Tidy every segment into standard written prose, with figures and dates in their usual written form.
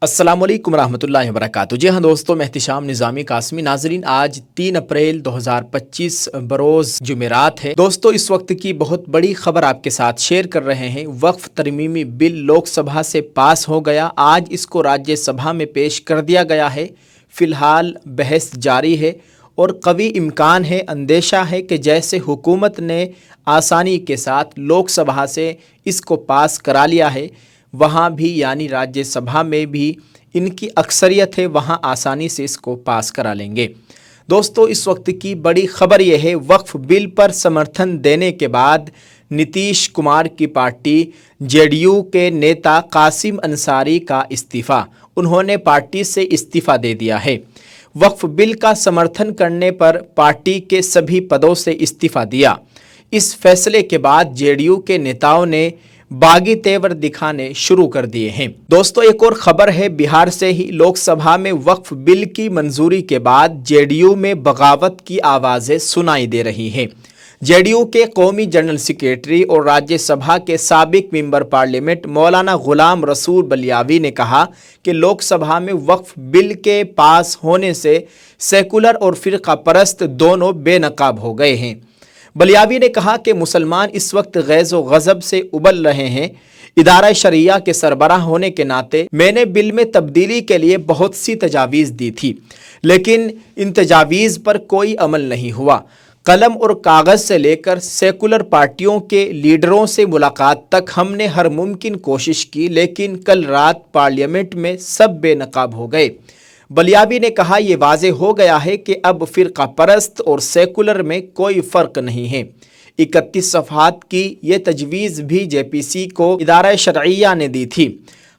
अस्सलाम वालेकुम रहमतुल्लाहि व बरकातुहू। जी हाँ दोस्तों, मैं एहतिशाम निज़ामी कासमी। नाजरीन, आज 3 अप्रैल 2025 बरोज़ जुमेरात है। दोस्तों, इस वक्त की बहुत बड़ी खबर आपके साथ शेयर कर रहे हैं। वक्फ तरमीमी बिल लोकसभा से पास हो गया। आज इसको राज्यसभा में पेश कर दिया गया है। फ़िलहाल बहस जारी है और कवी इम्कान है, अंदेशा है कि जैसे हुकूमत ने आसानी के साथ लोकसभा से इसको पास करा लिया है, वहाँ भी यानी राज्यसभा में भी इनकी अक्सरियत है, वहाँ आसानी से इसको पास करा लेंगे। दोस्तों, इस वक्त की बड़ी खबर यह है, वक्फ बिल पर समर्थन देने के बाद नीतीश कुमार की पार्टी जेडीयू के नेता कासिम अंसारी का इस्तीफ़ा, उन्होंने पार्टी से इस्तीफ़ा दे दिया है। वक्फ बिल का समर्थन करने पर पार्टी के सभी पदों से इस्तीफ़ा दिया। इस फैसले के बाद जेडीयू के नेताओं ने बागी तेवर दिखाने शुरू कर दिए हैं। दोस्तों, एक और खबर है, बिहार से ही लोकसभा में वक्फ बिल की मंजूरी के बाद जेडीयू में बगावत की आवाज़ें सुनाई दे रही हैं। जेडीयू के कौमी जनरल सेक्रेटरी और राज्यसभा के साबिक मेंबर पार्लियामेंट मौलाना गुलाम रसूल बलियावी ने कहा कि लोकसभा में वक्फ बिल के पास होने से सेकुलर और फ़िरका परस्त दोनों बेनकाब हो गए हैं। बलियावी ने कहा कि मुसलमान इस वक्त गैज़ व गज़ब से उबल रहे हैं। इदारा शरिया के सरबराह होने के नाते मैंने बिल में तब्दीली के लिए बहुत सी तजावीज़ दी थी, लेकिन इन तजावीज़ पर कोई अमल नहीं हुआ। कलम और कागज़ से लेकर सेकुलर पार्टियों के लीडरों से मुलाकात तक हमने हर मुमकिन कोशिश की, लेकिन कल रात पार्लियामेंट में सब बेनकाब हो गए। बलियावी ने कहा, ये वाज़े हो गया है कि अब फ़िरका परस्त और सेकुलर में कोई फ़र्क नहीं है। 31 सफ़हात की ये तजवीज़ भी जेपीसी को इदारा शरइया ने दी थी।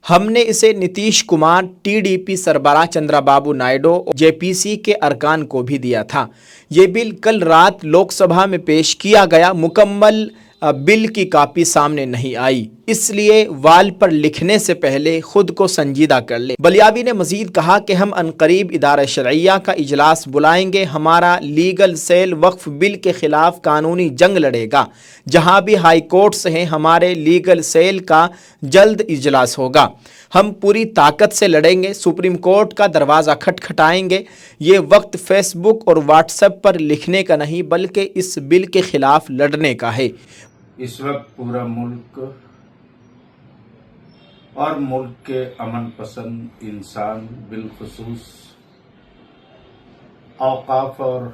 हमने इसे नीतीश कुमार, टीडीपी सरबराह चंद्रबाबू नायडू और जेपीसी के अरकान को भी दिया था। ये बिल कल रात लोकसभा में पेश किया गया। मुकम्मल बिल की कापी सामने नहीं आई, इसलिए वाल पर लिखने से पहले खुद को संजीदा कर ले। बलियावी ने मजीद कहा कि हम अनकरीब इदारा शरइया का इजलास बुलाएंगे। हमारा लीगल सेल वक्फ बिल के खिलाफ कानूनी जंग लड़ेगा। जहां भी हाई कोर्ट्स हैं, हमारे लीगल सेल का जल्द इजलास होगा। हम पूरी ताकत से लड़ेंगे, सुप्रीम कोर्ट का दरवाज़ा खटखटाएंगे। ये वक्त फेसबुक और व्हाट्सएप पर लिखने का नहीं, बल्कि इस बिल के खिलाफ लड़ने का है। इस वक्त पूरा मुल्क और मुल्क के अमन पसंद इंसान, बिलखुसूस औकाफ और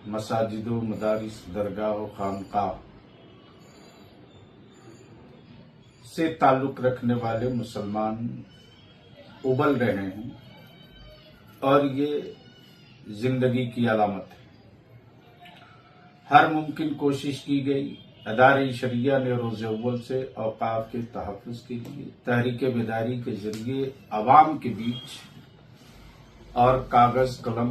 मसाजिदों, मदारिस, दरगाह और खानकाह से ताल्लुक़ रखने वाले मुसलमान उबल रहे हैं और ये जिंदगी की अलामत है। हर मुमकिन कोशिश की गई। अदारे शरिया ने रोज़ अव्वल से औकाफ के तहफ़्फ़ुज़ के लिए तहरीक बेदारी के जरिए अवाम के बीच और कागज़ कलम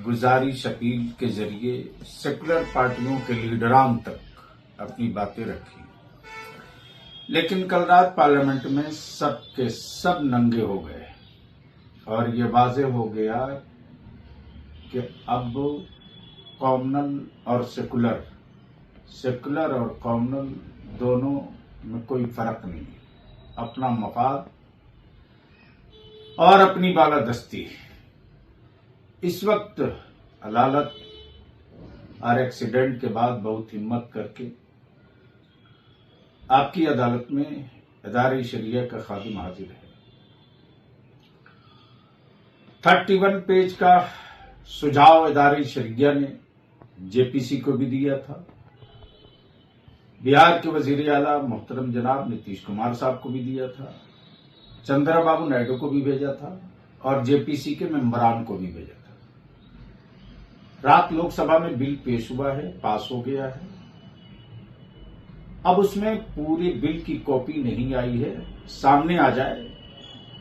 गुजारी शकील के जरिए सेकुलर पार्टियों के लीडरान तक अपनी बातें रखी, लेकिन कल रात पार्लियामेंट में सब के सब नंगे हो गए और ये वाज़े हो गया कि अब कॉमनल और सेकुलर और कॉमनल दोनों में कोई फर्क नहीं है। अपना मफाद और अपनी बालादस्ती। इस वक्त अदालत और एक्सीडेंट के बाद बहुत हिम्मत करके आपकी अदालत में इदारे शरिया का खादिम हाजिर है। 31 पेज का सुझाव इदारे शरिया ने जेपीसी को भी दिया था, बिहार के वजीर आला मोहतरम जनाब नीतीश कुमार साहब को भी दिया था, चंद्रबाबू नायडू को भी भेजा था और जेपीसी के मेंबरान को भी भेजा था। रात लोकसभा में बिल पेश हुआ है, पास हो गया है। अब उसमें पूरे बिल की कॉपी नहीं आई है, सामने आ जाए,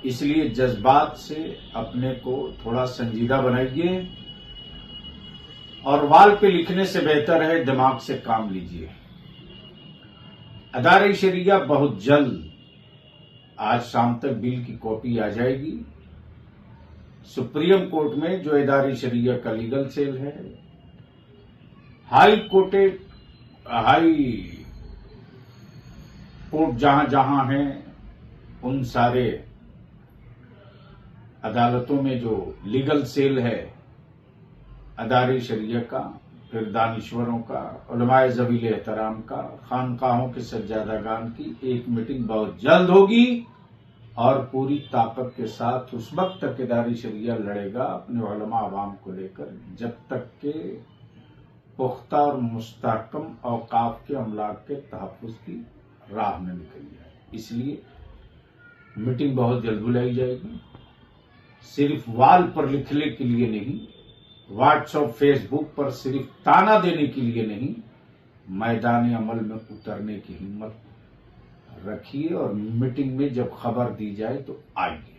इसलिए जज्बात से अपने को थोड़ा संजीदा बनाइए और वाल पे लिखने से बेहतर है दिमाग से काम लीजिए। अदारे शरिया बहुत जल्द, आज शाम तक बिल की कॉपी आ जाएगी। सुप्रीम कोर्ट में जो इदारे शरिया का लीगल सेल है, हाई कोर्ट जहां जहां हैं, उन सारे अदालतों में जो लीगल सेल है अदारे शरिया का, फिर दानिश्वरों का, उलमाए ज़वील एहतराम का, खानकाहों के सज्जादागान की एक मीटिंग बहुत जल्द होगी और पूरी ताकत के साथ उस वक्त तक इदारे शरिया लड़ेगा अपने उलमा अवाम को लेकर जब तक के पुख्ता और मुस्तहकम औकाफ के अमलाक के तहफ़्फ़ुज़ की राह में निकल जाए। इसलिए मीटिंग बहुत जल्द बुलाई जाएगी, सिर्फ वाल पर लिखने के लिए नहीं, व्हाट्सएप फेसबुक पर सिर्फ ताना देने के लिए नहीं, मैदान अमल में उतरने की हिम्मत रखिए और मीटिंग में जब खबर दी जाए तो आइए।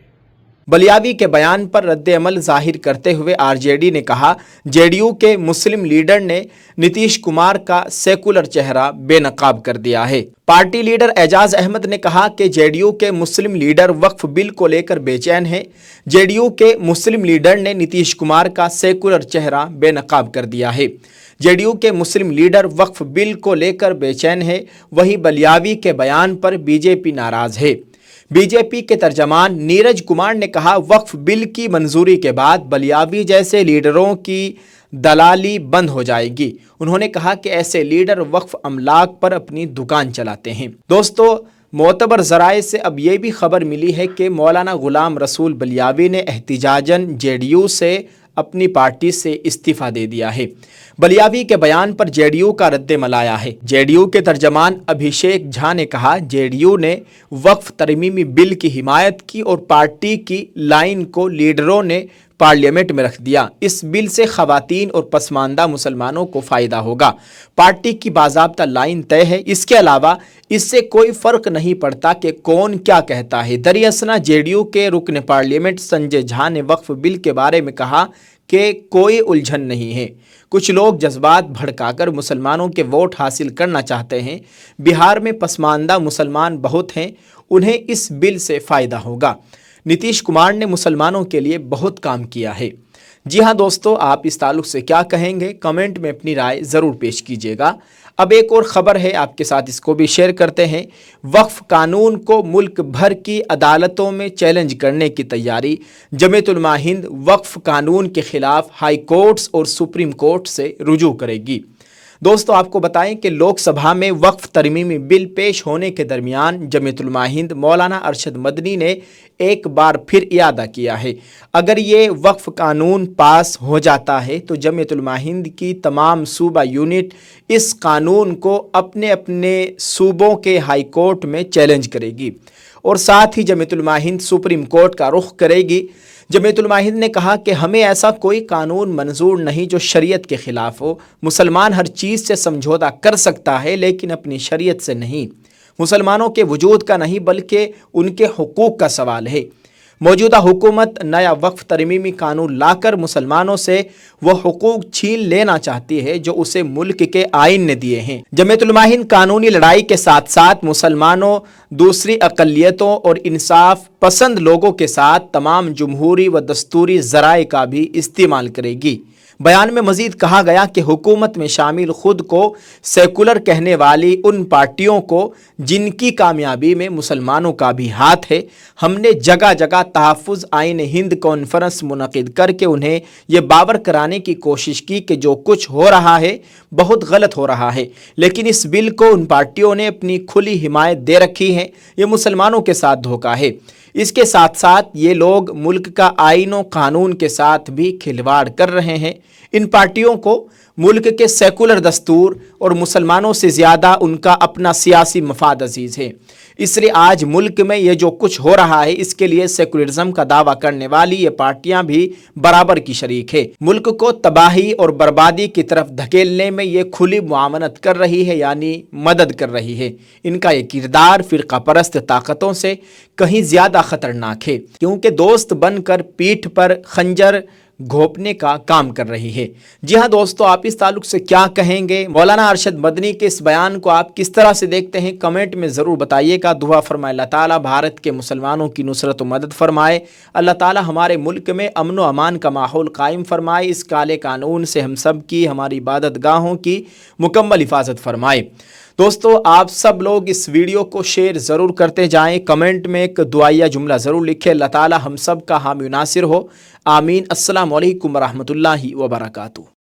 बलियावी के बयान पर रद्द अमल जाहिर करते हुए आरजेडी ने कहा, जेडीयू के मुस्लिम लीडर ने नीतीश कुमार का सेकुलर चेहरा बेनकाब कर दिया है। पार्टी लीडर एजाज अहमद ने कहा कि जेडीयू के मुस्लिम लीडर वक्फ बिल को लेकर बेचैन हैं। जेडीयू के मुस्लिम लीडर ने नीतीश कुमार का सेकुलर चेहरा बेनकाब कर दिया है। जेडीयू के मुस्लिम लीडर वक्फ बिल को लेकर बेचैन है। वहीं बलियावी के बयान पर बीजेपी नाराज है। बीजेपी के तर्जमान नीरज कुमार ने कहा, वक्फ बिल की मंजूरी के बाद बलियावी जैसे लीडरों की दलाली बंद हो जाएगी। उन्होंने कहा कि ऐसे लीडर वक्फ अमलाक पर अपनी दुकान चलाते हैं। दोस्तों, मोतबर ज़राए से अब ये भी खबर मिली है कि मौलाना गुलाम रसूल बलियावी ने एहतिजाजन जेडीयू से अपनी पार्टी से इस्तीफ़ा दे दिया है। बलियावी के बयान पर जेडीयू का रद्द-ए-अमल आया है। जेडीयू के तर्जमान अभिषेक झा ने कहा, जेडीयू ने वक्फ तरमीमी बिल की हिमायत की और पार्टी की लाइन को लीडरों ने पार्लियामेंट में रख दिया। इस बिल से खवातीन और पसमानदा मुसलमानों को फ़ायदा होगा। पार्टी की बाज़ाब्ता लाइन तय है। इसके अलावा इससे कोई फ़र्क नहीं पड़ता कि कौन क्या कहता है। दरियासना जेडीयू के रुकन पार्लियामेंट संजय झा ने वक्फ बिल के बारे में कहा कि कोई उलझन नहीं है। कुछ लोग जज्बात भड़काकर मुसलमानों के वोट हासिल करना चाहते हैं। बिहार में पसमानदा मुसलमान बहुत हैं, उन्हें इस बिल से फ़ायदा होगा। नीतीश कुमार ने मुसलमानों के लिए बहुत काम किया है। जी हाँ दोस्तों, आप इस ताल्लुक़ से क्या कहेंगे? कमेंट में अपनी राय ज़रूर पेश कीजिएगा। अब एक और ख़बर है, आपके साथ इसको भी शेयर करते हैं। वक्फ कानून को मुल्क भर की अदालतों में चैलेंज करने की तैयारी। जमीयत उलमा हिंद वक्फ कानून के ख़िलाफ़ हाई कोर्ट्स और सुप्रीम कोर्ट से रुजू करेगी। दोस्तों, आपको बताएं कि लोकसभा में वक्फ तरमीमी बिल पेश होने के दरमियान जमीयत उलमा हिंद मौलाना अरशद मदनी ने एक बार फिर इयादा किया है, अगर ये वक्फ कानून पास हो जाता है तो जमीयत उलमा हिंद की तमाम सूबा यूनिट इस कानून को अपने अपने सूबों के हाई कोर्ट में चैलेंज करेगी और साथ ही जमीयत उलमा हिंद सुप्रीम कोर्ट का रुख करेगी। जमीयत उलमा हिंद ने कहा कि हमें ऐसा कोई कानून मंजूर नहीं जो शरीयत के ख़िलाफ़ हो। मुसलमान हर चीज़ से समझौता कर सकता है लेकिन अपनी शरीयत से नहीं। मुसलमानों के वजूद का नहीं बल्कि उनके हुकूक का सवाल है। मौजूदा हुकूमत नया वक्फ तरमीमी कानून लाकर मुसलमानों से वह हुकूक छीन लेना चाहती है जो उसे मुल्क के आइन ने दिए हैं। जमीयत उलमा हिंद कानूनी लड़ाई के साथ साथ मुसलमानों, दूसरी अक़लियतों और इंसाफ पसंद लोगों के साथ तमाम जमहूरी व दस्तूरी ज़राए का भी इस्तेमाल करेगी। बयान में मज़ीद कहा गया कि हुकूमत में शामिल खुद को सेकुलर कहने वाली उन पार्टियों को जिनकी कामयाबी में मुसलमानों का भी हाथ है, हमने जगह जगह तहफ़्फ़ुज़ आइन हिंद कॉन्फ्रेंस मुनक़िद करके उन्हें ये बावर कराने की कोशिश की कि जो कुछ हो रहा है बहुत गलत हो रहा है, लेकिन इस बिल को उन पार्टियों ने अपनी खुली हिमायत दे रखी है। ये मुसलमानों के साथ धोखा है। इसके साथ साथ ये लोग मुल्क का आईन और कानून के साथ भी खिलवाड़ कर रहे हैं। इन पार्टियों को मुल्क के सेकुलर दस्तूर और मुसलमानों से ज़्यादा उनका अपना सियासी मफाद अजीज़ है। इसलिए आज मुल्क में ये जो कुछ हो रहा है इसके लिए सेकुलरिज्म का दावा करने वाली ये पार्टियां भी बराबर की शरीक है। मुल्क को तबाही और बर्बादी की तरफ धकेलने में ये खुली मुआवनत कर रही है, यानी मदद कर रही है। इनका ये किरदार फ़िरका परस्त ताकतों से कहीं ज़्यादा ख़तरनाक है, क्योंकि दोस्त बनकर पीठ पर खंजर घोंपने का काम कर रही है। जी हाँ दोस्तों, आप इस ताल्लुक से क्या कहेंगे? मौलाना अरशद मदनी के इस बयान को आप किस तरह से देखते हैं? कमेंट में ज़रूर बताइएगा। दुआ फरमाए अल्लाह ताला भारत के मुसलमानों की नुसरत व मदद फरमाए। अल्लाह ताला हमारे मुल्क में अमन व अमान का माहौल कायम फरमाए। इस काले कानून से हम सब की, हमारी इबादत गाहों की मुकम्मल हिफाजत फरमाए। दोस्तों आप सब लोग इस वीडियो को शेयर ज़रूर करते जाएं, कमेंट में एक दुआया जुमला ज़रूर लिखें। अल्लाह ताला हम सब का हामी नासिर हो, आमीन। अस्सलामु अलैकुम रहमतुल्लाहि व बरकातुहू।